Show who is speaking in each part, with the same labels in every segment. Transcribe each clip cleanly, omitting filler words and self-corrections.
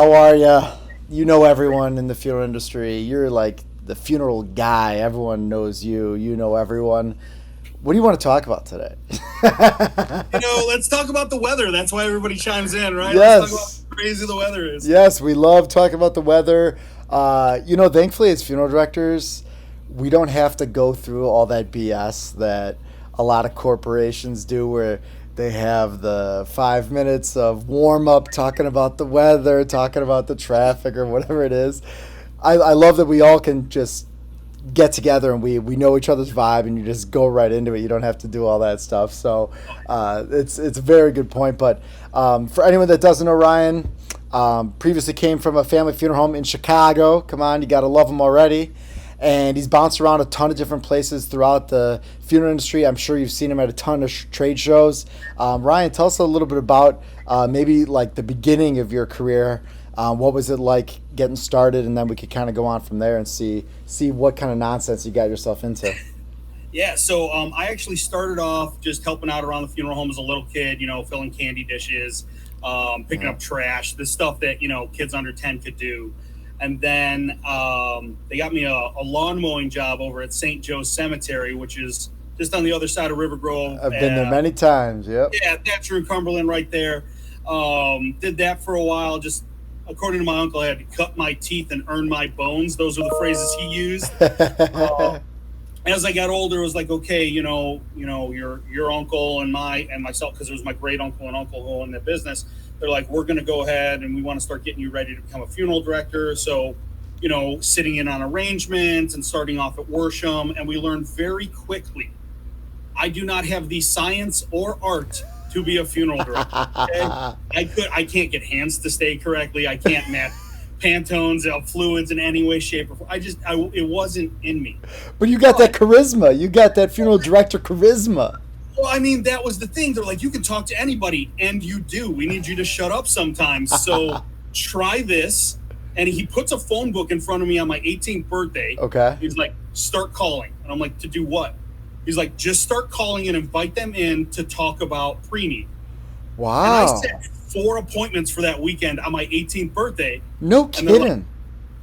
Speaker 1: How are ya? You know everyone in the funeral industry. You're like the funeral guy. Everyone knows you. You know everyone. What do you want to talk about today?
Speaker 2: Let's talk about the weather. That's why everybody chimes in, right? Let's talk about
Speaker 1: Yes.
Speaker 2: how crazy the weather is.
Speaker 1: Yes, we love talking about the weather. Thankfully, as funeral directors, we don't have to go through all that BS that a lot of corporations do, where they have the 5 minutes of warm up talking about the weather, talking about the traffic, or whatever it is. I love that we all can just get together and we know each other's vibe and you just go right into it. You don't have to do all that stuff. So it's a very good point. But for anyone that doesn't know Ryan, previously came from a family funeral home in Chicago. Come on, you got to love him already. And he's bounced around a ton of different places throughout the funeral industry. I'm sure you've seen him at a ton of trade shows. Ryan, tell us a little bit about maybe like the beginning of your career. What was it like getting started, and then we could kind of go on from there and see what kind of nonsense you got yourself into.
Speaker 2: Yeah, so I actually started off just helping out around the funeral home as a little kid, filling candy dishes, picking
Speaker 1: Yeah.
Speaker 2: up trash, the stuff that, kids under 10 could do. And then they got me a lawn mowing job over at St. Joe's Cemetery, which is just on the other side of River Grove.
Speaker 1: I've been there many times. Yep.
Speaker 2: Yeah, Thatcher and Cumberland right there. Did that for a while. Just according to my uncle, I had to cut my teeth and earn my bones. Those were the phrases he used. Uh, as I got older, it was like, okay, your uncle and myself, because it was my great uncle and uncle who owned the business. They're like, we're going to go ahead and we want to start getting you ready to become a funeral director. So, sitting in on arrangements and starting off at Worsham, and we learned very quickly I do not have the science or art to be a funeral director. Okay? I can't get hands to stay correctly. I can't match Pantones, fluids in any way, shape, or form. It wasn't in me.
Speaker 1: But you got that charisma. You got that funeral director charisma.
Speaker 2: Well, I mean, that was the thing. They're like, you can talk to anybody, and you do. We need you to shut up sometimes. So try this. And he puts a phone book in front of me on my 18th birthday.
Speaker 1: Okay.
Speaker 2: He's like, start calling. And I'm like, to do what? He's like, just start calling and invite them in to talk about preneed. And I
Speaker 1: Wow.
Speaker 2: set 4 appointments for that weekend on my 18th birthday.
Speaker 1: No
Speaker 2: And they're like,
Speaker 1: kidding.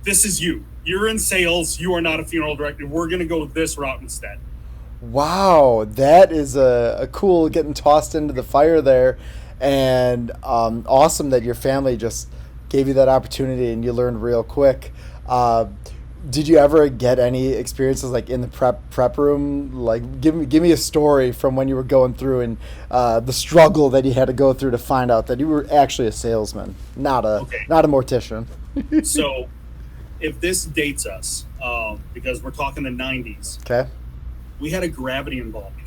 Speaker 2: this is you. You're in sales. You are not a funeral director. We're going to go this route instead.
Speaker 1: Wow, that is a cool getting tossed into the fire there, and awesome that your family just gave you that opportunity and you learned real quick. Uh, did you ever get any experiences like in the prep room? Like, give me a story from when you were going through and the struggle that you had to go through to find out that you were actually a salesman, not a
Speaker 2: Okay.
Speaker 1: not a mortician.
Speaker 2: So if this dates us, because we're talking the 90s,
Speaker 1: Okay,
Speaker 2: we had a gravity involved.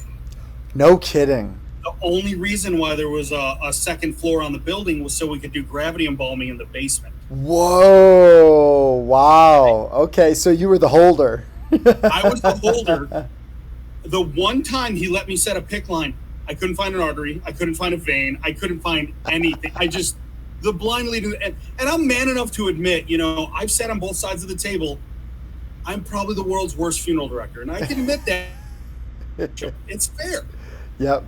Speaker 1: no kidding.
Speaker 2: The only reason why there was a second floor on the building was so we could do gravity embalming in the basement.
Speaker 1: Whoa! Wow. Okay, so you were the holder.
Speaker 2: I was the holder. The one time he let me set a pick line, I couldn't find an artery. I couldn't find a vein. I couldn't find anything. The blind leading, and I'm man enough to admit, I've sat on both sides of the table. I'm probably the world's worst funeral director, and I can admit that. It's fair.
Speaker 1: Yep.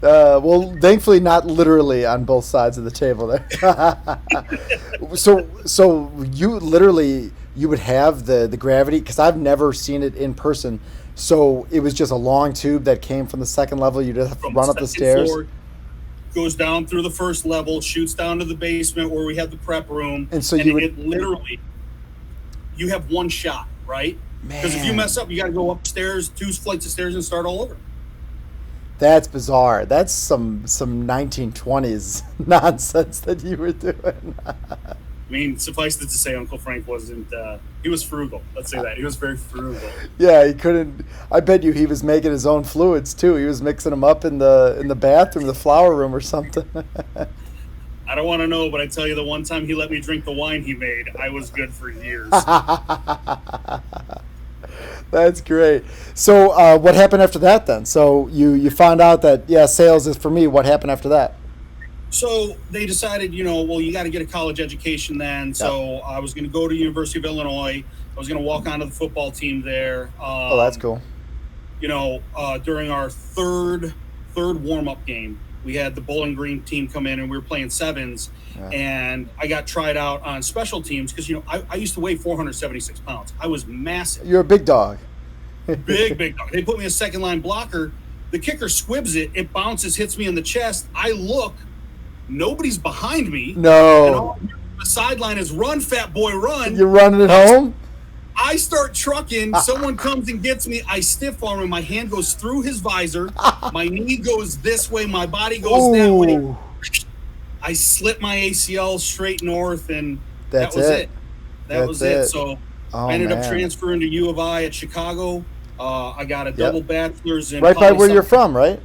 Speaker 1: Well, thankfully, not literally on both sides of the table there. So you would have the gravity, because I've never seen it in person. So it was just a long tube that came from the second level. You just have to
Speaker 2: From
Speaker 1: run up the
Speaker 2: second
Speaker 1: stairs.
Speaker 2: floor, goes down through the first level, shoots down to the basement where we have the prep room,
Speaker 1: And so you would-
Speaker 2: it literally, you have one shot, right? Because if you
Speaker 1: Man.
Speaker 2: mess up, you got to go upstairs, 2 flights of stairs, and start all over.
Speaker 1: That's bizarre. That's some 1920s nonsense that you were doing.
Speaker 2: I mean, suffice it to say, Uncle Frank wasn't. He was frugal. Let's say that he was very frugal.
Speaker 1: Yeah, he couldn't. I bet you he was making his own fluids too. He was mixing them up in the bathroom, the flower room, or something.
Speaker 2: I don't want to know, but I tell you, the one time he let me drink the wine he made, I was good for years.
Speaker 1: That's great. So, what happened after that then? So you found out that sales is for me. What happened after that?
Speaker 2: So they decided, well, you got to get a college education then. So I was going to go to University of Illinois. I was going to walk onto the football team there.
Speaker 1: Oh, that's cool.
Speaker 2: During our third warm up game, we had the Bowling Green team come in and we were playing sevens. And I got tried out on special teams because, I used to weigh 476 pounds. I was massive.
Speaker 1: You're a big dog.
Speaker 2: Big dog. They put me a second line blocker. The kicker squibs it. It bounces, hits me in the chest. I look. Nobody's behind me.
Speaker 1: No.
Speaker 2: And the sideline is run, fat boy, run.
Speaker 1: You're running it home?
Speaker 2: I start trucking. Someone comes and gets me. I stiff arm him. My hand goes through his visor. My knee goes this way. My body goes that way. I slit my ACL straight north, and that was it. That was it. So I ended up transferring to U of I at Chicago. I got a double bachelor's in
Speaker 1: right by where you're from, right?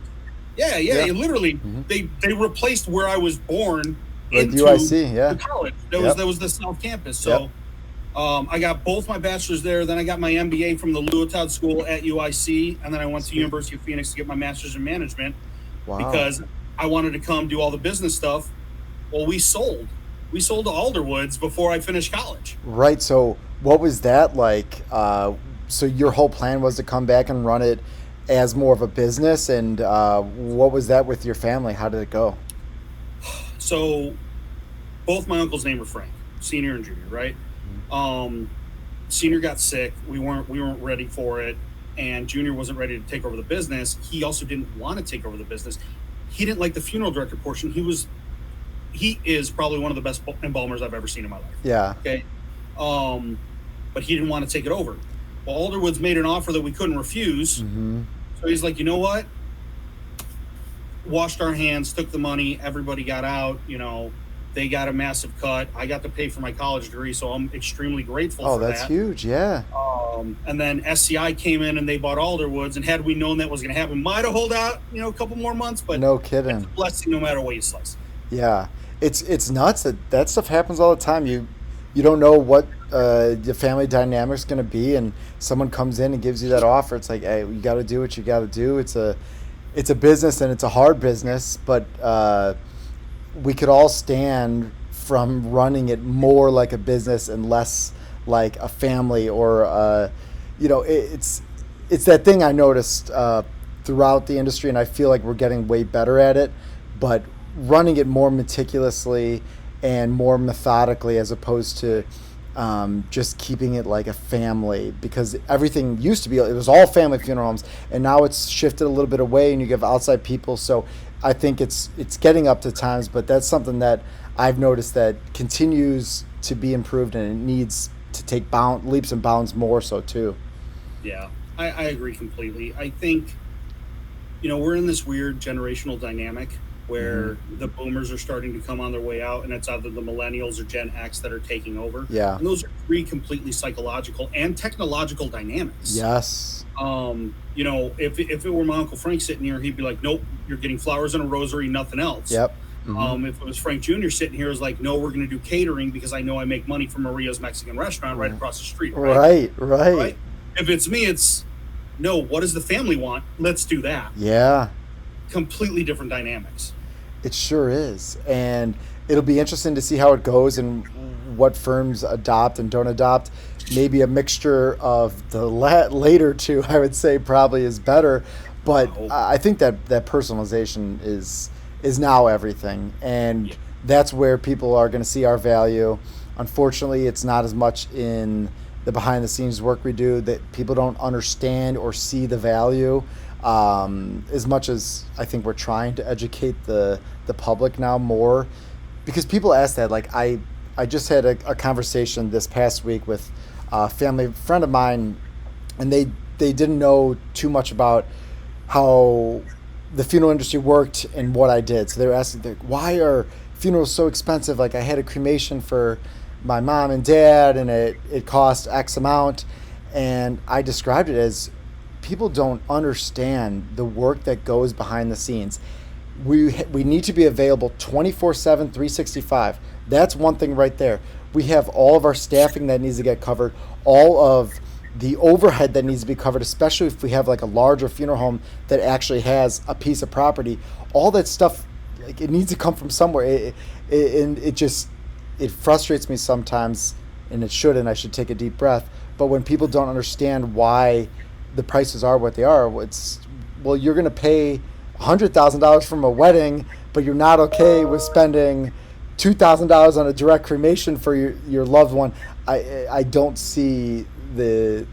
Speaker 2: Yeah. Literally, they replaced where I was born into
Speaker 1: UIC,
Speaker 2: the college. That was the South Campus. So I got both my bachelor's there. Then I got my MBA from the Lewittad School at UIC, and then I went to University of Phoenix to get my master's in management because I wanted to come do all the business stuff. Well, we sold to Alderwoods before I finished college.
Speaker 1: Right. So what was that like? So your whole plan was to come back and run it as more of a business, and what was that with your family? How did it go?
Speaker 2: So both my uncles' names were Frank, senior and junior, right? Senior got sick. We weren't ready for it, and junior wasn't ready to take over the business. He also didn't want to take over the business. He didn't like the funeral director portion. He is probably one of the best embalmers I've ever seen in my life.
Speaker 1: Yeah.
Speaker 2: Okay. But he didn't want to take it over. Well, Alderwoods made an offer that we couldn't refuse. So he's like, you know what? Washed our hands, took the money. Everybody got out. They got a massive cut. I got to pay for my college degree, so I'm extremely grateful for that. Oh, that's
Speaker 1: huge. Yeah.
Speaker 2: And then SCI came in and they bought Alderwoods. And had we known that was going to happen, might have hold out, a couple more months. But
Speaker 1: no kidding.
Speaker 2: It's a blessing no matter what you slice.
Speaker 1: Yeah. It's nuts that stuff happens all the time. You don't know what the family dynamic's going to be, and someone comes in and gives you that offer. It's like, hey, you got to do what you got to do. It's a business, and it's a hard business, but we could all stand from running it more like a business and less like a family, or it's that thing I noticed throughout the industry, and I feel like we're getting way better at it, but running it more meticulously and more methodically as opposed to just keeping it like a family, because everything used to be, it was all family funeral homes, and now it's shifted a little bit away and you give outside people. So I think it's getting up to times, but that's something that I've noticed that continues to be improved, and it needs to take leaps and bounds more so too.
Speaker 2: Yeah, I agree completely. I think, we're in this weird generational dynamic where the boomers are starting to come on their way out, and it's either the millennials or Gen X that are taking over.
Speaker 1: Yeah.
Speaker 2: And those are three completely psychological and technological dynamics.
Speaker 1: Yes.
Speaker 2: If it were my Uncle Frank sitting here, he'd be like, nope, you're getting flowers and a rosary, nothing else.
Speaker 1: Yep.
Speaker 2: If it was Frank Jr. sitting here, it was like, no, we're going to do catering because I know I make money from Maria's Mexican restaurant right across the street.
Speaker 1: Right.
Speaker 2: If it's me, it's, no, what does the family want? Let's do that.
Speaker 1: Yeah.
Speaker 2: Completely different dynamics.
Speaker 1: It sure is, and it'll be interesting to see how it goes and what firms adopt and don't adopt. Maybe a mixture of the later two, I would say, probably is better, but I think that personalization is now everything, and that's where people are going to see our value. Unfortunately, it's not as much in the behind the scenes work we do that people don't understand or see the value. As much as I think we're trying to educate the public now more, because people ask that. Like I just had a conversation this past week with a friend of mine, and they didn't know too much about how the funeral industry worked and what I did. So they were asking, why are funerals so expensive? Like I had a cremation for my mom and dad, and it cost X amount, and I described it as, people don't understand the work that goes behind the scenes. We need to be available 24/7, 365. That's one thing right there. We have all of our staffing that needs to get covered, all of the overhead that needs to be covered, especially if we have like a larger funeral home that actually has a piece of property. All that stuff, like, it needs to come from somewhere. It frustrates me sometimes, and it shouldn't. I should take a deep breath. But when people don't understand why the prices are what they are, you're going to pay $100,000 from a wedding, but you're not okay with spending $2,000 on a direct cremation for your loved one, I don't see the.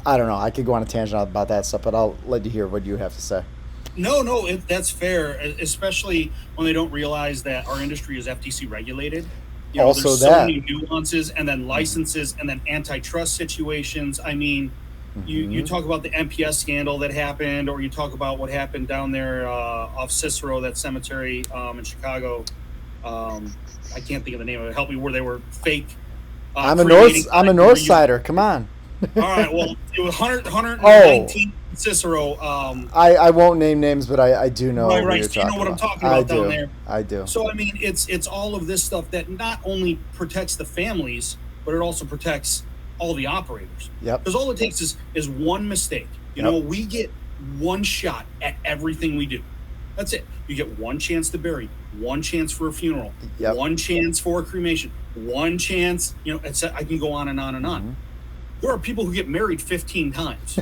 Speaker 1: I don't know. I could go on a tangent about that stuff, but I'll let you hear what you have to say.
Speaker 2: No, that's fair, especially when they don't realize that our industry is FTC regulated.
Speaker 1: Also,
Speaker 2: there's
Speaker 1: that
Speaker 2: so many nuances, and then licenses, and then antitrust situations. I mean, you talk about the MPS scandal that happened, or you talk about what happened down there off Cicero, that cemetery in Chicago. I can't think of the name of it. Help me, where they were fake.
Speaker 1: I'm a North Sider. Come on.
Speaker 2: All right. Well, it was 119 Cicero.
Speaker 1: I won't name names, but I do know.
Speaker 2: Right. So you know what I'm talking about down there.
Speaker 1: I do.
Speaker 2: So I mean, it's all of this stuff that not only protects the families, but it also protects all the operators.
Speaker 1: Yep.
Speaker 2: Because all it takes is one mistake. You know, we get one shot at everything we do. That's it. You get one chance to bury, one chance for a funeral, one chance for a cremation, one chance. You know, I can go on and on and on. There are people who get married 15 times.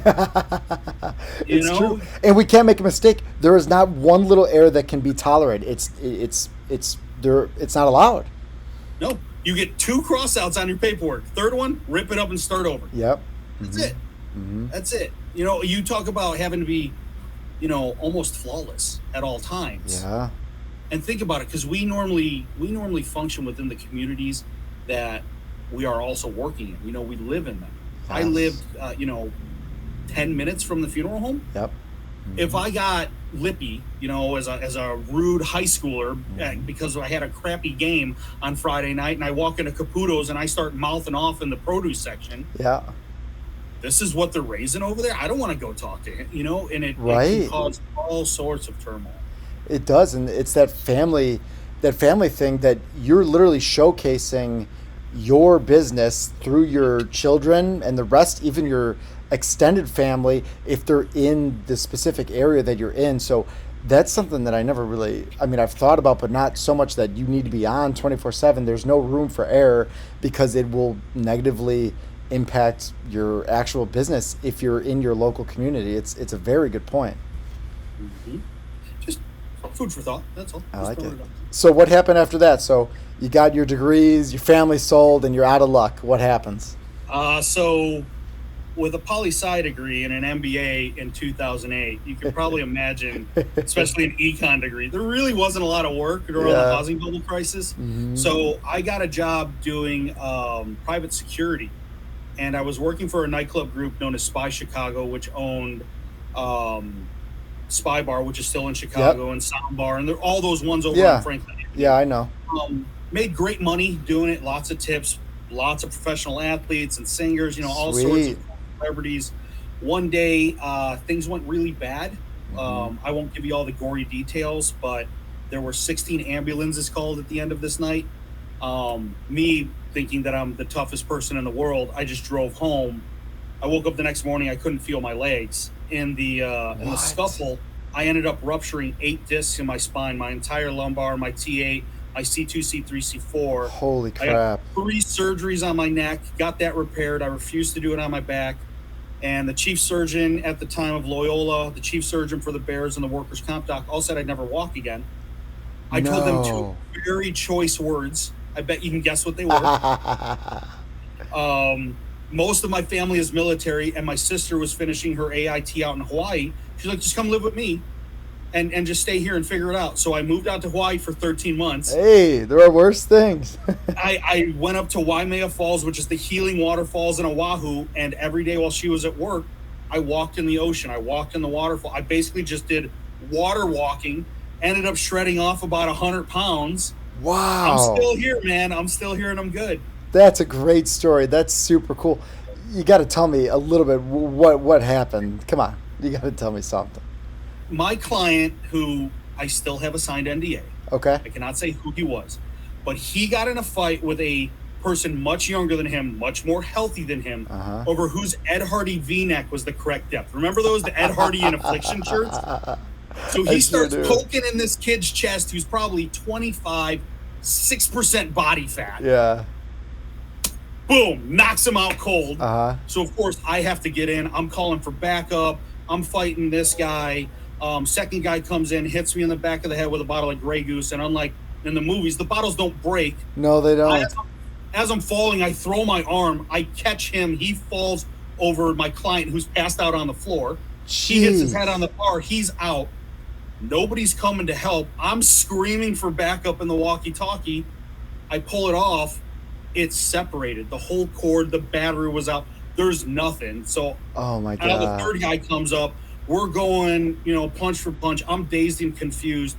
Speaker 1: It's true. And we can't make a mistake. There is not one little error that can be tolerated. It's not allowed.
Speaker 2: No. You get 2 cross-outs on your paperwork. Third one, rip it up and start over.
Speaker 1: Yep.
Speaker 2: That's it. That's it. You know, you talk about having to be, almost flawless at all times.
Speaker 1: Yeah.
Speaker 2: And think about it, because we normally function within the communities that we are also working in. We live in them. Yes. I lived, 10 minutes from the funeral home.
Speaker 1: Yep.
Speaker 2: If I got lippy, as a rude high schooler, because I had a crappy game on Friday night, and I walk into Caputo's and I start mouthing off in the produce section.
Speaker 1: Yeah.
Speaker 2: This is what they're raising over there. I don't want to go talk to him, and it can cause all sorts of turmoil.
Speaker 1: It does, and it's that family thing that you're literally showcasing your business through your children and the rest, even your extended family, if they're in the specific area that you're in. So that's something that I never really, I've thought about, but not so much that you need to be on 24/7. There's no room for error, because it will negatively impact your actual business if you're in your local community. It's a very good point.
Speaker 2: Just food for thought. That's all.
Speaker 1: I like it. So what happened after that? So you got your degrees, your family sold, and you're out of luck. What happens?
Speaker 2: So with a poli-sci degree and an MBA in 2008, you can probably imagine, especially an econ degree, there really wasn't a lot of work during the housing bubble crisis. So I got a job doing private security, and I was working for a nightclub group known as Spy Chicago, which owned Spy Bar, which is still in Chicago, and Sound Bar, and all those ones over on Franklin.
Speaker 1: Yeah, I know.
Speaker 2: Made great money doing it, lots of tips, lots of professional athletes and singers, all sorts of celebrities. One day, things went really bad. I won't give you all the gory details, but there were 16 ambulances called at the end of this night. Me thinking that I'm the toughest person in the world, I just drove home. I woke up the next morning, I couldn't feel my legs. In the scuffle, I ended up rupturing 8 discs in my spine, my entire lumbar, my T8, my C2, C3, C4.
Speaker 1: Holy crap.
Speaker 2: I had 3 surgeries on my neck, got that repaired. I refused to do it on my back. And the chief surgeon at the time of Loyola, the chief surgeon for the Bears and the workers' comp doc, all said I'd never walk again. I told them 2 very choice words. I bet you can guess what they were. Most of my family is military, and my sister was finishing her AIT out in Hawaii. She's like, just come live with me and just stay here and figure it out. So I moved out to Hawaii for 13 months.
Speaker 1: Hey, there are worse things.
Speaker 2: I went up to Waimea Falls, which is the healing waterfalls in Oahu, and every day while she was at work, I walked in the ocean. I walked in the waterfall. I basically just did water walking, ended up shredding off about 100 pounds.
Speaker 1: Wow.
Speaker 2: I'm still here, man. I'm still here, and I'm good.
Speaker 1: That's a great story. That's super cool. You got to tell me a little bit what happened. Come on. You got to tell me something.
Speaker 2: My client, who I still have a signed NDA.
Speaker 1: Okay.
Speaker 2: I cannot say who he was, but he got in a fight with a person much younger than him, much more healthy than him, over whose Ed Hardy V-neck was the correct depth. Remember those, the Ed Hardy and Affliction shirts? So he starts poking in this kid's chest, who's probably 25, 6% body fat.
Speaker 1: Yeah.
Speaker 2: Boom, knocks him out cold. So, of course, I have to get in. I'm calling for backup. I'm fighting this guy. Second guy comes in, hits me in the back of the head with a bottle of Grey Goose. And unlike, in the movies. The bottles don't break.
Speaker 1: No, they don't.
Speaker 2: As I'm falling, I throw my arm. I catch him. He falls over my client who's passed out on the floor.
Speaker 1: Jeez.
Speaker 2: He hits his head on the bar. He's out. Nobody's coming to help. I'm screaming for backup in the walkie-talkie. I pull it off. It's separated. The whole cord, the battery was out. There's nothing. So
Speaker 1: oh my God.
Speaker 2: Now the third guy comes up. We're going, punch for punch. I'm dazed and confused.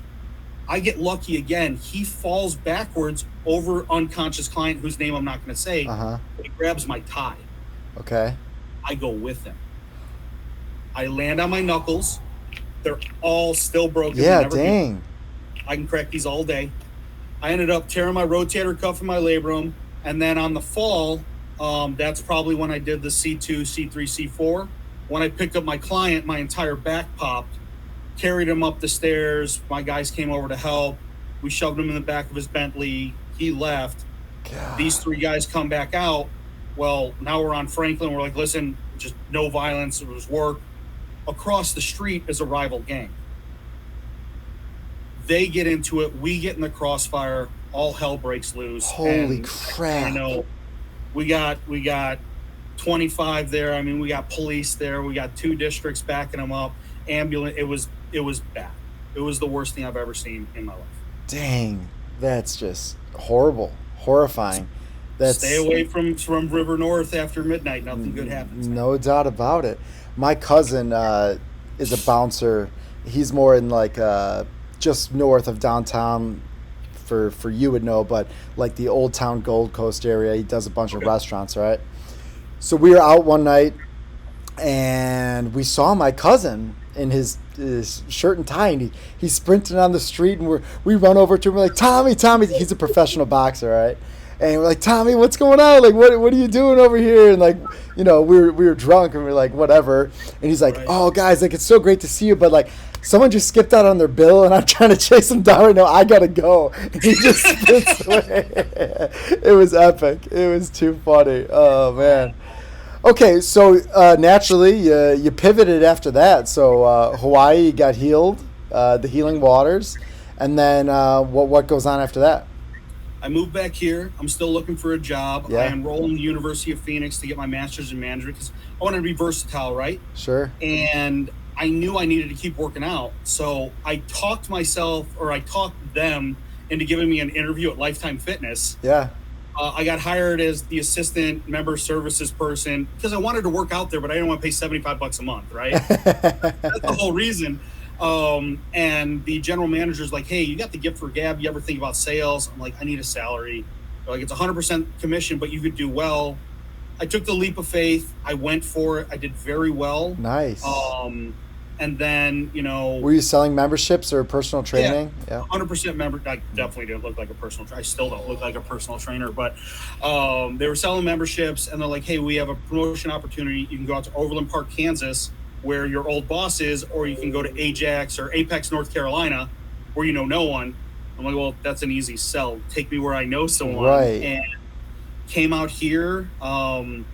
Speaker 2: I get lucky again. He falls backwards over unconscious client whose name I'm not going to say. But he grabs my tie.
Speaker 1: Okay.
Speaker 2: I go with him. I land on my knuckles. They're all still broken.
Speaker 1: Yeah, dang.
Speaker 2: I can crack these all day. I ended up tearing my rotator cuff in my labrum. And then on the fall, that's probably when I did the C2, C3, C4. When I picked up my client, my entire back popped. Carried him up the stairs. My guys came over to help. We shoved him in the back of his Bentley. He left.
Speaker 1: God.
Speaker 2: These three guys come back out. Well, now we're on Franklin. We're like, listen, just no violence. It was work. Across the street is a rival gang. They get into it. We get in the crossfire. All hell breaks loose.
Speaker 1: Holy crap.
Speaker 2: We got 25 there. I mean, we got police there. We got 2 districts backing them up. Ambulance. It was bad. It was the worst thing I've ever seen in my life.
Speaker 1: Dang. That's just horrible. Horrifying.
Speaker 2: Stay away from River North after midnight. Nothing good happens.
Speaker 1: No doubt about it. My cousin is a bouncer. He's more in just north of downtown. For you would know, but like the Old Town Gold Coast area, he does a bunch of restaurants, right? So we were out one night, and we saw my cousin in his shirt and tie, and he's sprinting on the street, and we run over to him. We're like, Tommy, he's a professional boxer, right? And we're like, Tommy, what's going on? Like, what are you doing over here? And we were drunk, and we were like, whatever. And he's like, oh, guys, it's so great to see you, but someone just skipped out on their bill, and I'm trying to chase them down right now. I gotta go. And he just spits away. It was epic. It was too funny. Oh man. Okay, so naturally you pivoted after that. So Hawaii got healed, the healing waters, and then what goes on after that?
Speaker 2: I moved back here. I'm still looking for a job.
Speaker 1: Yeah.
Speaker 2: I enrolled in the University of Phoenix to get my master's in management because I wanted to be versatile, right?
Speaker 1: Sure.
Speaker 2: And I knew I needed to keep working out. So I talked them into giving me an interview at Lifetime Fitness.
Speaker 1: Yeah.
Speaker 2: I got hired as the assistant member services person because I wanted to work out there, but I didn't want to pay $75 a month, right? That's the whole reason. And the general manager's like, hey, you got the gift for gab. You ever think about sales? I'm like, I need a salary. They're like, it's 100% commission, but you could do well. I took the leap of faith. I went for it. I did very well.
Speaker 1: Nice.
Speaker 2: And then,
Speaker 1: were you selling memberships or personal training?
Speaker 2: Yeah. 100% member. I definitely didn't look like a personal trainer. I still don't look like a personal trainer, but they were selling memberships, and they're like, hey, we have a promotion opportunity. You can go out to Overland Park, Kansas, where your old boss is, or you can go to Ajax or Apex, North Carolina, where you know no one. I'm like, well, that's an easy sell. Take me where I know someone.
Speaker 1: Right.
Speaker 2: And came out here, had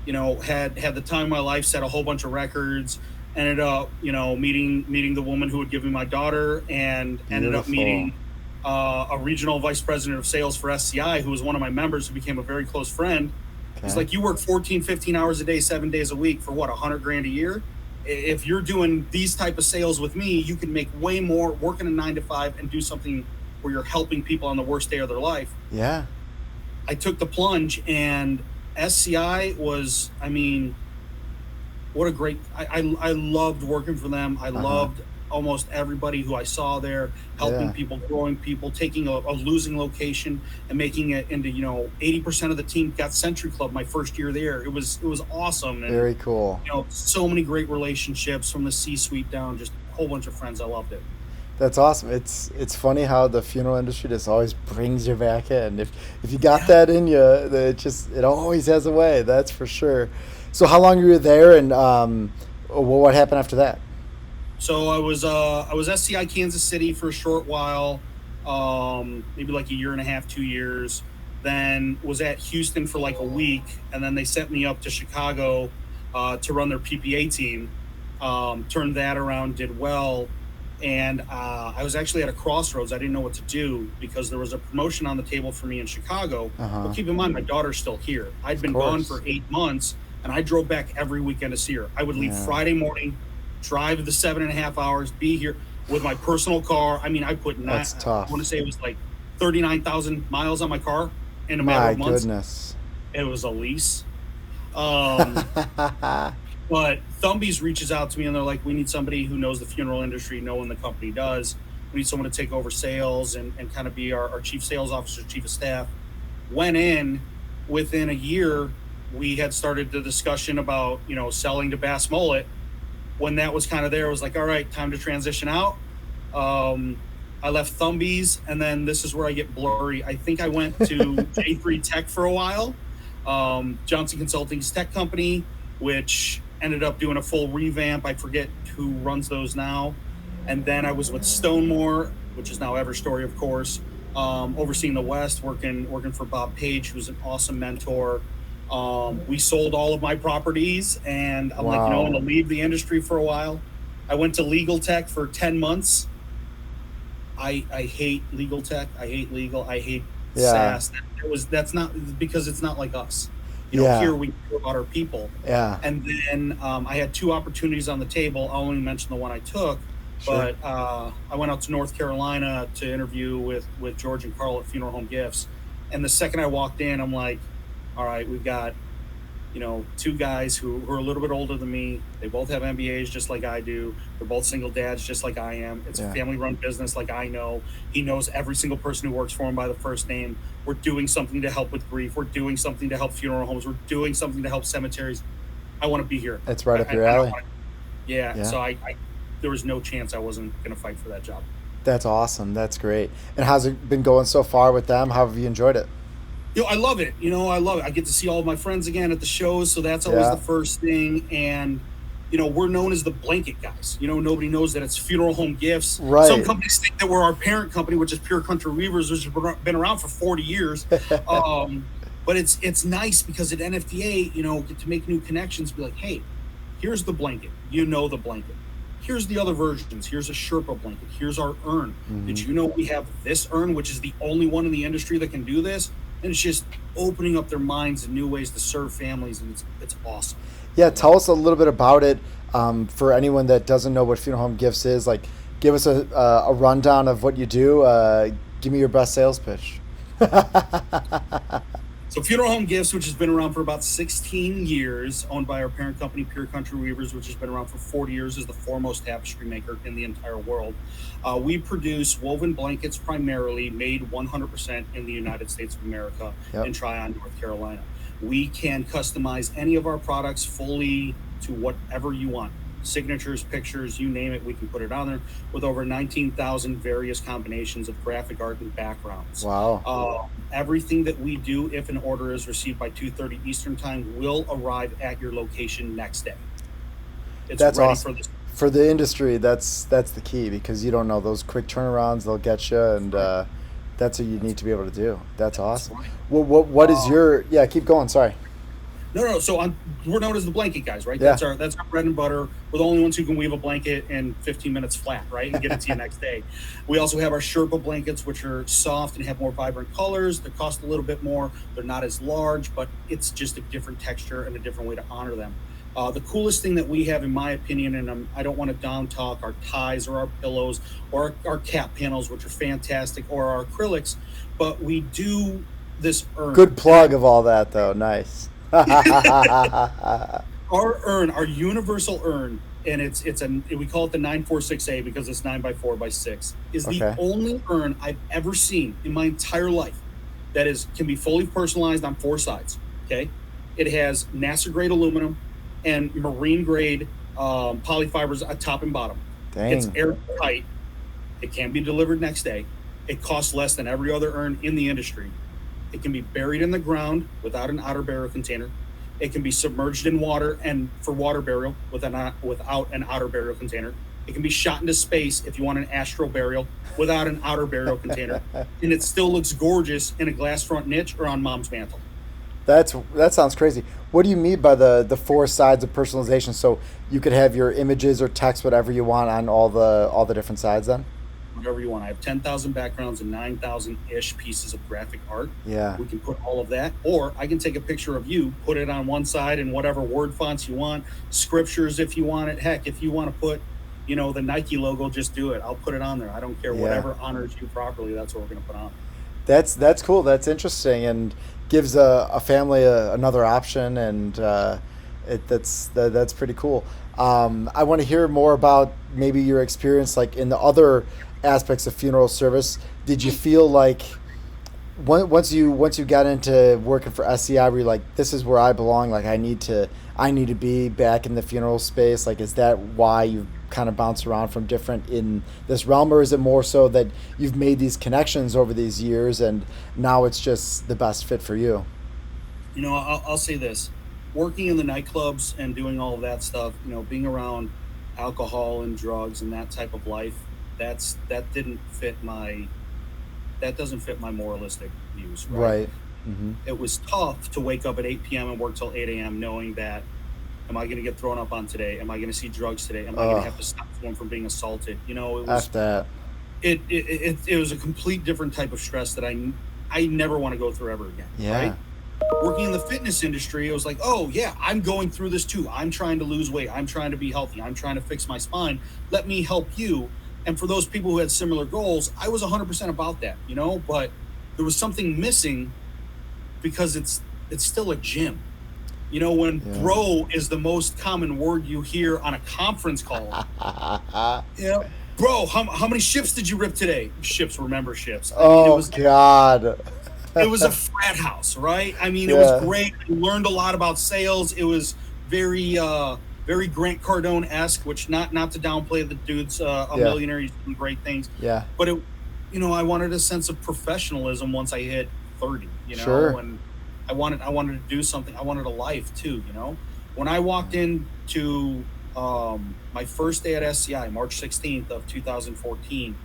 Speaker 2: the time of my life, set a whole bunch of records. Ended up, meeting the woman who would give me my daughter, and ended up meeting a regional vice president of sales for SCI, who was one of my members, who became a very close friend. Okay. He's like, you work 14, 15 hours a day, 7 days a week for what, $100,000 a year? If you're doing these type of sales with me, you can make way more working a 9 to 5 and do something where you're helping people on the worst day of their life.
Speaker 1: Yeah.
Speaker 2: I took the plunge, and SCI was, what a great, I loved working for them. I loved almost everybody who I saw there, helping people, growing people, taking a losing location and making it into, 80% of the team got Century Club my first year there. It was awesome. And,
Speaker 1: very cool.
Speaker 2: So many great relationships from the C-suite down, just a whole bunch of friends. I loved it.
Speaker 1: That's awesome. It's funny how the funeral industry just always brings you back in. If you got that in you, it always has a way. That's for sure. So how long were you there, and what happened after that?
Speaker 2: So I was SCI Kansas City for a short while, maybe like a year and a half, 2 years. Then was at Houston for like a week, and then they sent me up to Chicago to run their PPA team. Turned that around, did well. And I was actually at a crossroads. I didn't know what to do because there was a promotion on the table for me in Chicago. But keep in mind, my daughter's still here. I'd been gone for 8 months, and I drove back every weekend to see her. I would leave Friday morning, drive the 7.5 hours, be here with my personal car. I mean, I put
Speaker 1: That's tough.
Speaker 2: I want to say it was like 39,000 miles on my car in a matter of months.
Speaker 1: My goodness.
Speaker 2: It was a lease. But Thumbies reaches out to me and they're like, we need somebody who knows the funeral industry, knowing the company does. We need someone to take over sales and kind of be our chief sales officer, chief of staff. Went in within a year, we had started the discussion about, selling to Bass Mullet. When that was kind of there, it was like, all right, time to transition out. I left Thumbies, and then this is where I get blurry. I think I went to J3 Tech for a while, Johnson Consulting's tech company, which ended up doing a full revamp. I forget who runs those now. And then I was with Stonemore, which is now Everstory, of course, overseeing the West, working for Bob Page, who's an awesome mentor. We sold all of my properties, and I'm like, I'm going to leave the industry for a while. I went to legal tech for 10 months. I hate legal tech. I hate legal. I hate SaaS. That's not because it's not like us. Here we care about our people. Yeah. And then I had 2 opportunities on the table. I'll only mention the one I took. Sure. But I went out to North Carolina to interview with George and Carl at Funeral Home Gifts. And the second I walked in, I'm like, all right, we've got, 2 guys who are a little bit older than me. They both have MBAs just like I do. They're both single dads just like I am. It's a family-run business like I know. He knows every single person who works for him by the first name. We're doing something to help with grief. We're doing something to help funeral homes. We're doing something to help cemeteries. I want to be here.
Speaker 1: It's right up your alley.
Speaker 2: So I there was no chance I wasn't going to fight for that job.
Speaker 1: That's awesome. That's great. And how's it been going so far with them? How have you enjoyed it?
Speaker 2: I love it. I love it. I get to see all of my friends again at the shows, so that's always the first thing. And, we're known as the blanket guys. Nobody knows that it's Funeral Home Gifts. Right. Some companies think that we're our parent company, which is Pure Country Weavers, which has been around for 40 years. But it's nice because at NFDA, get to make new connections, be like, hey, here's the blanket. The blanket. Here's the other versions. Here's a Sherpa blanket. Here's our urn. Mm-hmm. Did you know we have this urn, which is the only one in the industry that can do this? And it's just opening up their minds and new ways to serve families, and it's awesome. Yeah,
Speaker 1: tell us a little bit about it for anyone that doesn't know what Funeral Home Gifts is. Like, give us a rundown of what you do. Give me your best sales pitch.
Speaker 2: So Funeral Home Gifts, which has been around for about 16 years, owned by our parent company, Pure Country Weavers, which has been around for 40 years, is the foremost tapestry maker in the entire world. We produce woven blankets primarily made 100% in the United States of America in Tryon, North Carolina. We can customize any of our products fully to whatever you want. Signatures, pictures, you name it, we can put it on there with over 19,000 various combinations of graphic art and backgrounds.
Speaker 1: Wow.
Speaker 2: Everything that we do, if an order is received by 2:30 Eastern time, will arrive at your location next day.
Speaker 1: That's ready awesome. For the industry, that's the key, because you don't know those quick turnarounds, they'll get you, and that's what you need to be able to do. That's awesome. Right. Well, what is your, keep going, sorry.
Speaker 2: No. So we're known as the blanket guys, right? That's our bread and butter. We're the only ones who can weave a blanket in 15 minutes flat, right, and get it to you next day. We also have our Sherpa blankets, which are soft and have more vibrant colors. They cost a little bit more. They're not as large, but it's just a different texture and a different way to honor them. The coolest thing that we have, in my opinion, and I don't want to down talk our ties or our pillows or our cap panels, which are fantastic, or our acrylics, but we do this urn.
Speaker 1: Good plug of all that, though. Nice.
Speaker 2: Our urn, our universal urn, and we call it the 946A because it's 9x4x6, is the only urn I've ever seen in my entire life that can be fully personalized on 4 sides. Okay, it has NASA grade aluminum and marine grade polyfibers at top and bottom.
Speaker 1: Dang.
Speaker 2: It's airtight. It can be delivered next day. It costs less than every other urn in the industry. It can be buried in the ground without an outer burial container. It can be submerged in water and for water burial without an outer burial container. It can be shot into space if you want an astral burial without an outer burial container. And it still looks gorgeous in a glass front niche or on mom's mantle.
Speaker 1: That sounds crazy. What do you mean by the four sides of personalization? So you could have your images or text, whatever you want, on all the different sides. Then.
Speaker 2: Whatever you want. I have 10,000 backgrounds and 9,000-ish pieces of graphic art.
Speaker 1: Yeah.
Speaker 2: We can put all of that, or I can take a picture of you, put it on one side in whatever word fonts you want, scriptures if you want it. Heck, if you want to put, the Nike logo, just do it. I'll put it on there. I don't care.
Speaker 1: Yeah.
Speaker 2: Whatever honors you properly, that's what we're going to put on.
Speaker 1: That's cool. That's interesting, and gives a family another option, and that's pretty cool. I want to hear more about maybe your experience, like in the other aspects of funeral service. Did you feel like once you got into working for SCI, were you like, this is where I belong? Like I need to be back in the funeral space. Like, is that why you kind of bounce around from different in this realm, or is it more so that you've made these connections over these years and now it's just the best fit for you?
Speaker 2: I'll say this: working in the nightclubs and doing all of that stuff, being around alcohol and drugs and that type of life, that doesn't fit my moralistic views, right?
Speaker 1: Mm-hmm.
Speaker 2: It was tough to wake up at 8 p.m. and work till 8 a.m. knowing that, am I going to get thrown up on today? Am I going to see drugs today? Am I going to have to stop someone from being assaulted? It was
Speaker 1: that.
Speaker 2: It was a complete different type of stress that I never want to go through ever again.
Speaker 1: Yeah.
Speaker 2: Right? Working in the fitness industry, it was like, oh yeah, I'm going through this too. I'm trying to lose weight. I'm trying to be healthy. I'm trying to fix my spine. Let me help you. And for those people who had similar goals, I was 100% about that, but there was something missing because it's still a gym. When bro is the most common word you hear on a conference call. Bro, how many shifts did you rip today? Ships were memberships.
Speaker 1: God.
Speaker 2: It was a frat house, right? It was great. I learned a lot about sales. It was very Grant Cardone-esque, which not to downplay the dude's a millionaire. He's doing great things.
Speaker 1: Yeah.
Speaker 2: But I wanted a sense of professionalism once I hit 30,
Speaker 1: Sure.
Speaker 2: And I wanted to do something. I wanted a life too, When I walked into my first day at SCI, March 16th of 2014,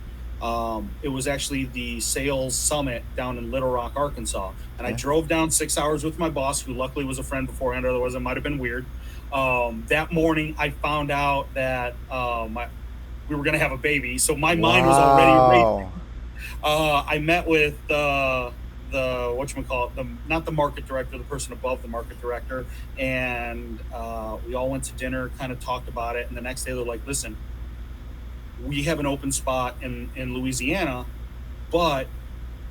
Speaker 2: it was actually the sales summit down in Little Rock, Arkansas. And I drove down 6 hours with my boss, who luckily was a friend beforehand, otherwise it might have been weird. That morning, I found out that we were going to have a baby. So my mind was already racing. I met with the not the market director, the person above the market director. And we all went to dinner, kind of talked about it. And the next day they're like, listen, we have an open spot in Louisiana, but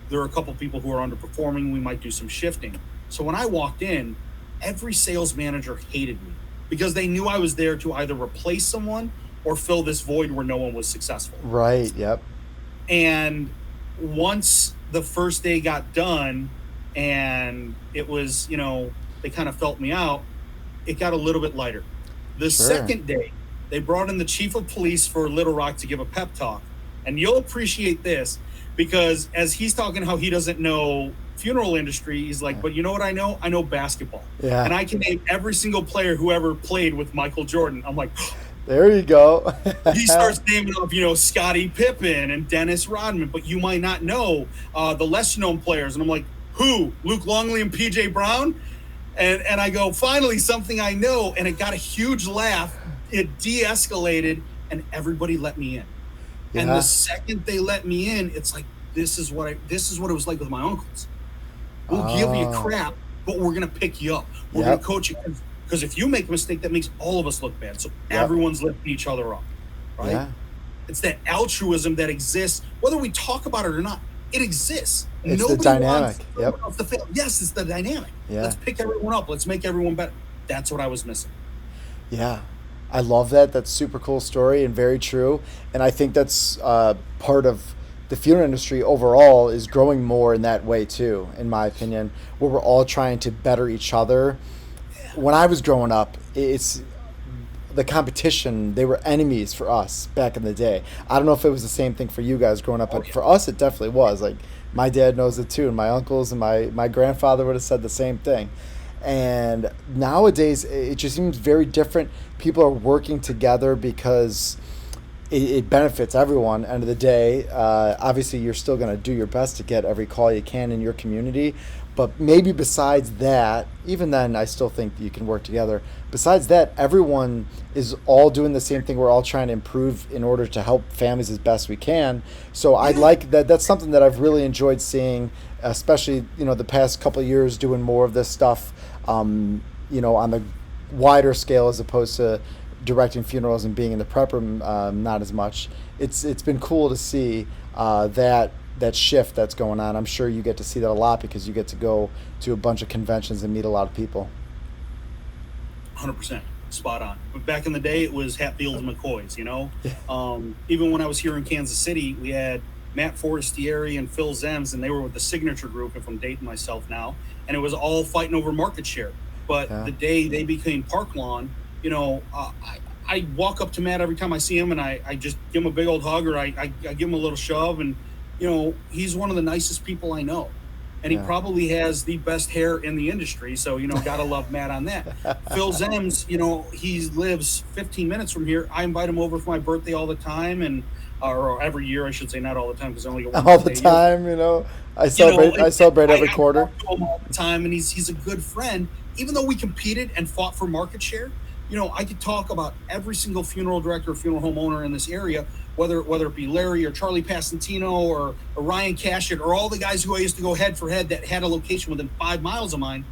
Speaker 2: there are a couple people who are underperforming. We might do some shifting. So when I walked in, every sales manager hated me because they knew I was there to either replace someone or fill this void where no one was successful.
Speaker 1: Right. Yep.
Speaker 2: And once the first day got done and it was, they kind of felt me out, it got a little bit lighter. The second day, they brought in the chief of police for Little Rock to give a pep talk. And you'll appreciate this because as he's talking how he doesn't know funeral industry, he's like, but you know what I know? I know basketball. Yeah. And I can name every single player who ever played with Michael Jordan. I'm like,
Speaker 1: there you go.
Speaker 2: He starts naming up, Scottie Pippen and Dennis Rodman, but you might not know the lesser known players. And I'm like, who? Luke Longley and PJ Brown? And I go, finally, something I know. And it got a huge laugh. It de-escalated and everybody let me in. Yeah. And the second they let me in, it's like, this is what it was like with my uncles. We'll give you crap, but we're going to pick you up. We're going to coach you. Because if you make a mistake, that makes all of us look bad. So everyone's lifting each other up, right? Yeah. It's that altruism that exists, whether we talk about it or not. It exists.
Speaker 1: It's nobody the dynamic.
Speaker 2: Wants to fail. Yes, it's the dynamic. Yeah. Let's pick everyone up. Let's make everyone better. That's what I was missing.
Speaker 1: Yeah. I love that. That's a super cool story and very true. And I think that's part of the funeral industry overall is growing more in that way too, in my opinion, where we're all trying to better each other. When I was growing up, it's the competition. They were enemies for us back in the day. I don't know if it was the same thing for you guys growing up, but for us, it definitely was. Like my dad knows it too, and my uncles and my grandfather would have said the same thing. And nowadays, it just seems very different. People are working together because it benefits everyone. End of the day, obviously, you're still going to do your best to get every call you can in your community. But maybe besides that, even then, I still think you can work together. Besides that, everyone is all doing the same thing. We're all trying to improve in order to help families as best we can. So I like that. That's something that I've really enjoyed seeing, especially the past couple of years doing more of this stuff. On the wider scale as opposed to directing funerals and being in the prep room, not as much. It's been cool to see that shift that's going on. I'm sure you get to see that a lot because you get to go to a bunch of conventions and meet a lot of people.
Speaker 2: 100%. Spot on. But back in the day, it was Hatfields and McCoys, Even when I was here in Kansas City, we had Matt Forestieri and Phil Zems, and they were with the Signature Group, if I'm dating myself now, and it was all fighting over market share. But the day they became Park Lawn, I walk up to Matt every time I see him, and I just give him a big old hug, or I give him a little shove, and he's one of the nicest people I know. And he probably has the best hair in the industry. So, gotta love Matt on that. Phil Zems, he lives 15 minutes from here. I invite him over for my birthday all the time, or every year, I should say, not all the time, because I only get one
Speaker 1: all the time, I celebrate every quarter.
Speaker 2: I talk to him all the time, and he's a good friend. Even though we competed and fought for market share, I could talk about every single funeral director or funeral home owner in this area, whether it be Larry or Charlie Passantino or Ryan Cashett or all the guys who I used to go head for head that had a location within 5 miles of mine.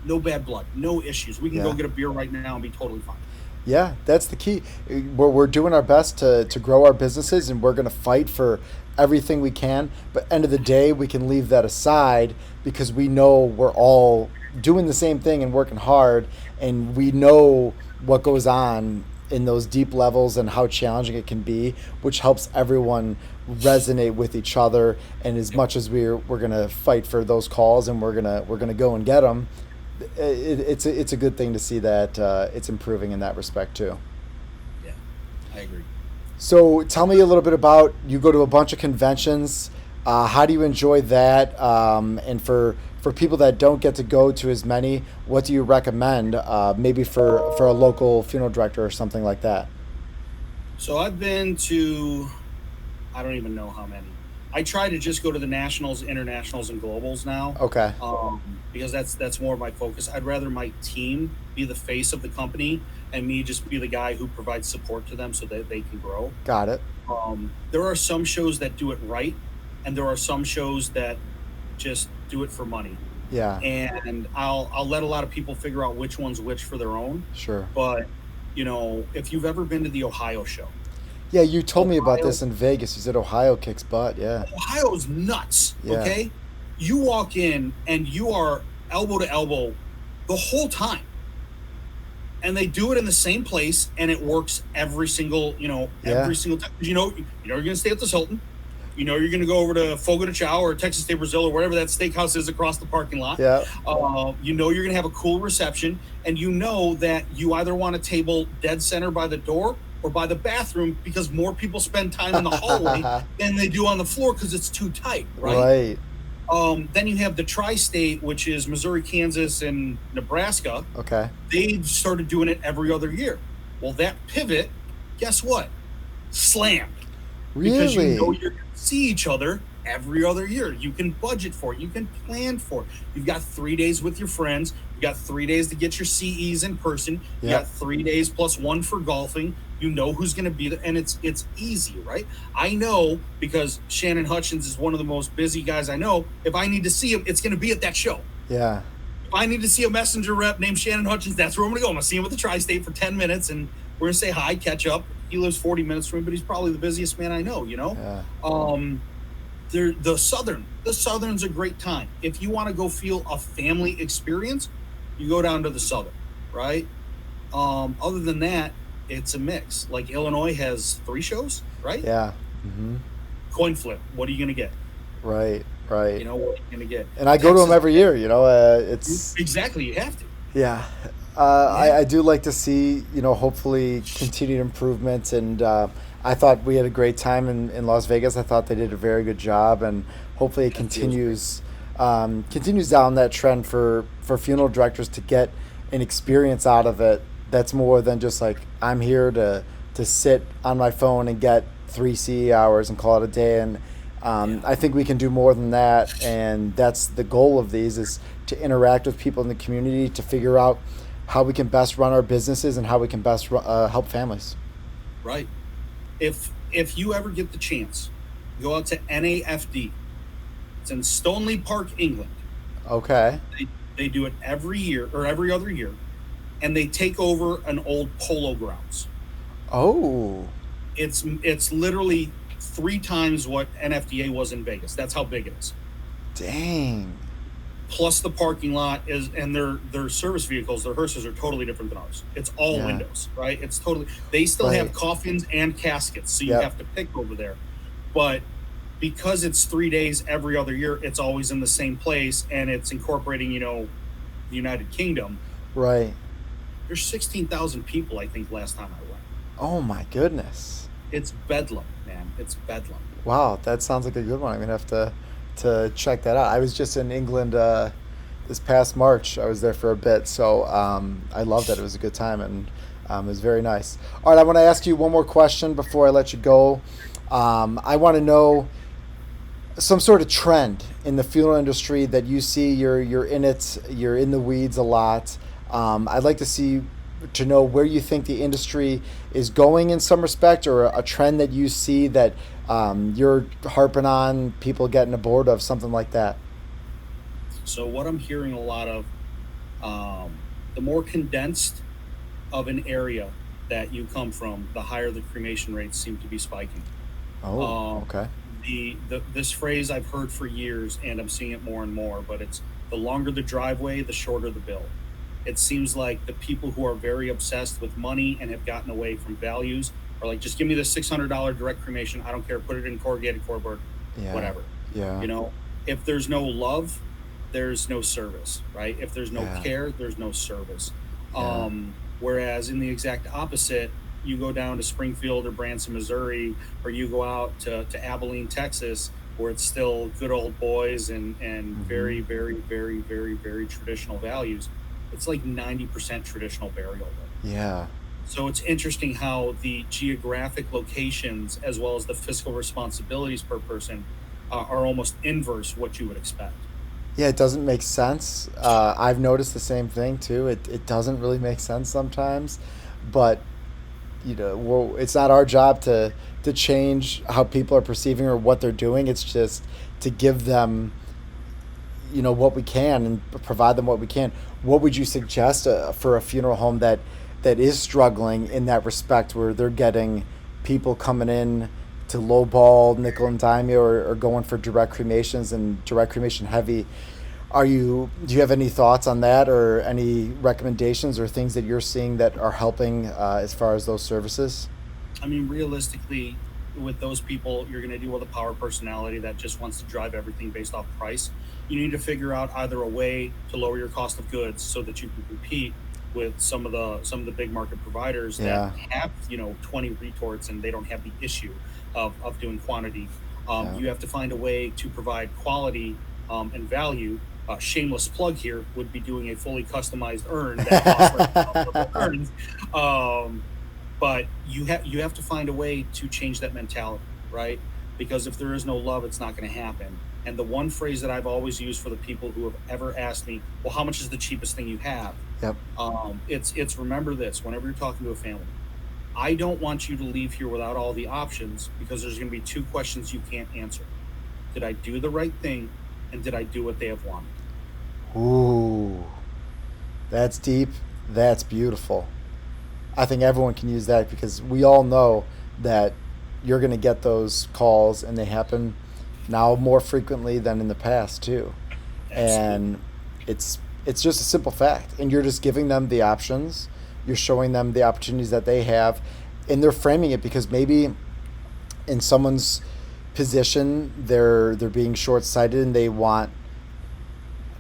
Speaker 2: No bad blood, no issues. We can go get a beer right now and be totally fine.
Speaker 1: Yeah, that's the key. We're doing our best to grow our businesses, and we're going to fight for everything we can. But end of the day, we can leave that aside because we know we're all doing the same thing and working hard, and we know what goes on in those deep levels and how challenging it can be, which helps everyone resonate with each other. And as much as we're going to fight for those calls and we're going to go and get them, it's a good thing to see that it's improving in that respect too.
Speaker 2: Yeah, I agree.
Speaker 1: So tell me a little bit about, you go to a bunch of conventions. How do you enjoy that? And for people that don't get to go to as many, what do you recommend maybe for a local funeral director or something like that?
Speaker 2: So I've been to, I don't even know how many. I try to just go to the nationals, internationals, and globals now.
Speaker 1: Okay.
Speaker 2: Because that's more of my focus. I'd rather my team be the face of the company and me just be the guy who provides support to them so that they can grow.
Speaker 1: Got it.
Speaker 2: There are some shows that do it right, and there are some shows that just do it for money.
Speaker 1: Yeah.
Speaker 2: And I'll let a lot of people figure out which one's which for their own.
Speaker 1: Sure.
Speaker 2: But, if you've ever been to the Ohio show.
Speaker 1: Yeah, you told me about this in Vegas. You said Ohio kicks butt, yeah.
Speaker 2: Ohio's nuts, okay? You walk in and you are elbow to elbow the whole time. And they do it in the same place, and it works every single time. You know you're going to stay at the Hilton. You're going to go over to Fogo de Chao or Texas State Brazil or whatever that steakhouse is across the parking lot.
Speaker 1: Yeah.
Speaker 2: You're going to have a cool reception, and that you either want a table dead center by the door or by the bathroom because more people spend time in the hallway than they do on the floor because it's too tight, right?
Speaker 1: Right.
Speaker 2: Then you have the tri-state, which is Missouri, Kansas, and Nebraska.
Speaker 1: Okay.
Speaker 2: They started doing it every other year. Well, that pivot, guess what? Slammed.
Speaker 1: Really?
Speaker 2: Because you're going to see each other every other year. You can budget for it. You can plan for it. You've got 3 days with your friends. You got 3 days to get your CEs in person. You got 3 days plus one for golfing. You know who's going to be there, and it's easy, right? I know because Shannon Hutchins is one of the most busy guys I know. If I need to see him, it's going to be at that show.
Speaker 1: Yeah.
Speaker 2: If I need to see a messenger rep named Shannon Hutchins, that's where I'm going to go. I'm going to see him at the Tri-State for 10 minutes, and we're going to say hi, catch up. He lives 40 minutes from me, but he's probably the busiest man I know,
Speaker 1: Yeah.
Speaker 2: The Southern's a great time. If you want to go feel a family experience, you go down to the Southern, right? Other than that, it's a mix. Like Illinois has 3 shows, right?
Speaker 1: Yeah. Mm-hmm.
Speaker 2: Coin flip. What are you going to get?
Speaker 1: Right.
Speaker 2: What are you going to get?
Speaker 1: And I go to them every year, it's...
Speaker 2: Exactly, you have to.
Speaker 1: Yeah. I do like to see, hopefully continued improvements. And I thought we had a great time in Las Vegas. I thought they did a very good job. And hopefully it continues down that trend for funeral directors to get an experience out of it that's more than just like, I'm here to sit on my phone and get 3 CE hours and call it a day. And I think we can do more than that, and that's the goal of these, is to interact with people in the community to figure out how we can best run our businesses and how we can best help families.
Speaker 2: Right. If you ever get the chance, go out to NAFD. It's in Stoneleigh Park, England.
Speaker 1: Okay.
Speaker 2: They do it every year or every other year, and they take over an old polo grounds.
Speaker 1: Oh.
Speaker 2: It's literally 3 times what NFDA was in Vegas. That's how big it is.
Speaker 1: Dang.
Speaker 2: Plus the parking lot is, and their service vehicles, their hearses are totally different than ours. It's all windows, right? It's totally, they still have coffins and caskets, so you have to pick over there. But because it's 3 days every other year, it's always in the same place, and it's incorporating, the United Kingdom.
Speaker 1: Right.
Speaker 2: There's 16,000 people, I think, last time I went.
Speaker 1: Oh my goodness.
Speaker 2: It's bedlam, man. It's bedlam.
Speaker 1: Wow, that sounds like a good one. I'm gonna have to check that out. I was just in England this past March. I was there for a bit, so I loved it. It was a good time, and it was very nice. All right, I want to ask you one more question before I let you go. I want to know some sort of trend in the funeral industry that you see. You're in it. You're in the weeds a lot. I'd like to know where you think the industry is going in some respect, or a trend that you see that you're harping on, people getting aboard of, something like that.
Speaker 2: So what I'm hearing a lot of, the more condensed of an area that you come from, the higher the cremation rates seem to be spiking.
Speaker 1: Oh, okay.
Speaker 2: This phrase I've heard for years, and I'm seeing it more and more, but it's the longer the driveway, the shorter the bill. It seems like the people who are very obsessed with money and have gotten away from values are like, just give me the $600 direct cremation. I don't care. Put it in corrugated cardboard, whatever.
Speaker 1: Yeah.
Speaker 2: If there's no love, there's no service, right? If there's no care, there's no service.
Speaker 1: Yeah.
Speaker 2: Whereas in the exact opposite, you go down to Springfield or Branson, Missouri, or you go out to Abilene, Texas, where it's still good old boys and very, very, very, very, very traditional values. It's like 90% traditional burial.
Speaker 1: Yeah.
Speaker 2: So it's interesting how the geographic locations, as well as the fiscal responsibilities per person, are almost inverse what you would expect.
Speaker 1: Yeah, it doesn't make sense. I've noticed the same thing too. It doesn't really make sense sometimes, but it's not our job to change how people are perceiving or what they're doing. It's just to give them what we can and provide them what we can. What would you suggest for a funeral home that is struggling in that respect, where they're getting people coming in to lowball, nickel and dime you, or going for direct cremations and direct cremation heavy? Do you have any thoughts on that, or any recommendations or things that you're seeing that are helping as far as those services?
Speaker 2: I mean, realistically, with those people, you're going to deal with a power personality that just wants to drive everything based off price. You need to figure out either a way to lower your cost of goods so that you can compete with some of the big market providers that have 20 retorts, and they don't have the issue of doing quantity. You have to find a way to provide quality and value. Shameless plug here would be doing a fully customized urn that costs like urns. But you have to find a way to change that mentality, right? Because if there is no love, it's not going to happen. And the one phrase that I've always used for the people who have ever asked me, well, how much is the cheapest thing you have?
Speaker 1: Yep.
Speaker 2: It's remember this, whenever you're talking to a family, I don't want you to leave here without all the options, because there's going to be 2 questions you can't answer. Did I do the right thing? And did I do what they have wanted?
Speaker 1: Ooh, that's deep. That's beautiful. I think everyone can use that, because we all know that you're going to get those calls, and they happen now more frequently than in the past too.
Speaker 2: Absolutely.
Speaker 1: And it's just a simple fact, and you're just giving them the options. You're showing them the opportunities that they have, and they're framing it because maybe in someone's position they're being short-sighted, and they want,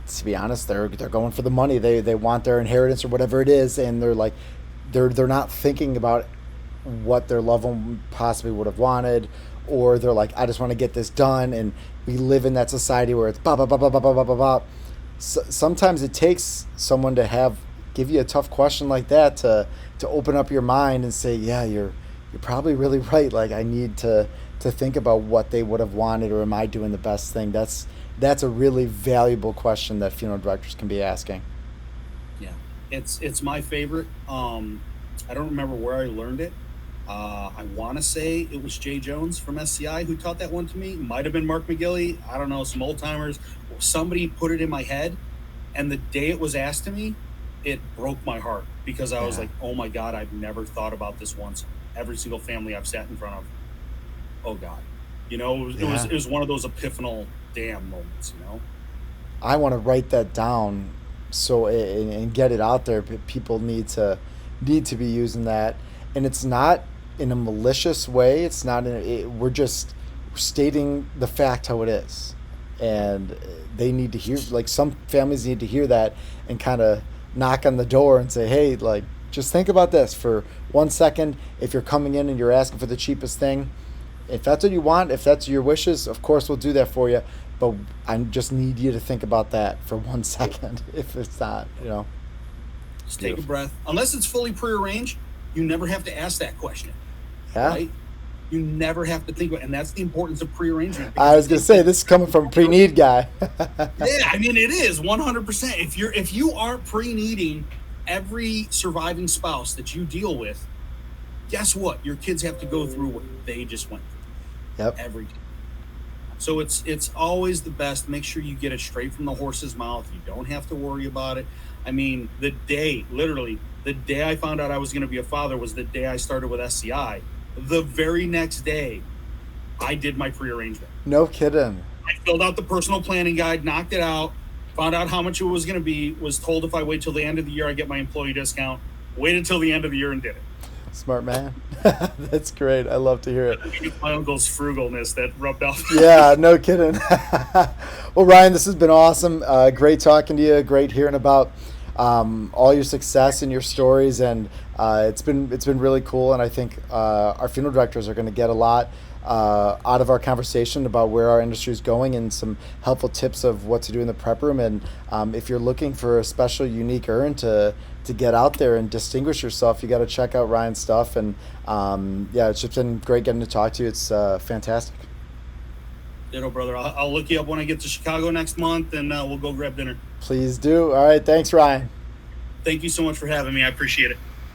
Speaker 1: to be honest, they're going for the money. They want their inheritance or whatever it is, and they're like they're not thinking about what their loved one possibly would have wanted, or they're like, I just want to get this done. And we live in that society where it's blah blah blah blah blah blah blah blah. So sometimes it takes someone to give you a tough question like that to open up your mind and say, yeah, you're probably really right. Like, I need to to think about what they would have wanted, or am I doing the best thing? That's a really valuable question that funeral directors can be asking.
Speaker 2: Yeah, it's my favorite. I don't remember where I learned it. I want to say it was Jay Jones from SCI who taught that one to me. Might have been Mark McGilly. I don't know, some old timers. Somebody put it in my head, and the day it was asked to me, it broke my heart, because I was like, oh my God, I've never thought about this once. Every single family I've sat in front of, oh God, it was one of those epiphanal damn moments.
Speaker 1: I want to write that down so and get it out there. People need to be using that, and it's not in a malicious way. It's not. We're just stating the fact how it is, and they need to hear. Like, some families need to hear that and kind of knock on the door and say, "Hey, like, just think about this for 1 second. If you're coming in and you're asking for the cheapest thing, if that's what you want, if that's your wishes, of course we'll do that for you. But I just need you to think about that for 1 second. If it's not,
Speaker 2: Just take a breath. Unless it's fully prearranged, you never have to ask that question.
Speaker 1: Yeah.
Speaker 2: Right? You never have to think about it. And that's the importance of prearrangement.
Speaker 1: I was going to say, this is coming from a pre-need guy.
Speaker 2: Yeah, I mean, it is 100%. If you aren't pre-needing every surviving spouse that you deal with, guess what? Your kids have to go through what they just went through.
Speaker 1: Yep.
Speaker 2: Every day. So it's always the best. Make sure you get it straight from the horse's mouth. You don't have to worry about it. I mean, literally, the day I found out I was going to be a father was the day I started with SCI. The very next day, I did my pre-arrangement.
Speaker 1: No kidding.
Speaker 2: I filled out the personal planning guide, knocked it out, found out how much it was going to be, was told if I wait till the end of the year, I get my employee discount. Waited until the end of the year and did it.
Speaker 1: Smart man. That's great. I love to hear it.
Speaker 2: My uncle's frugalness that rubbed off.
Speaker 1: Yeah, no kidding. Well, Ryan, this has been awesome. Great talking to you. Great hearing about all your success and your stories, and it's been really cool. And I think our funeral directors are going to get a lot out of our conversation about where our industry is going, and some helpful tips of what to do in the prep room. And if you're looking for a special, unique urn to get out there and distinguish yourself, you got to check out Ryan's stuff. And it's just been great getting to talk to you. It's fantastic.
Speaker 2: Ditto, brother. I'll look you up when I get to Chicago next month, and we'll go grab dinner.
Speaker 1: Please do. All right. Thanks, Ryan.
Speaker 2: Thank you so much for having me. I appreciate it.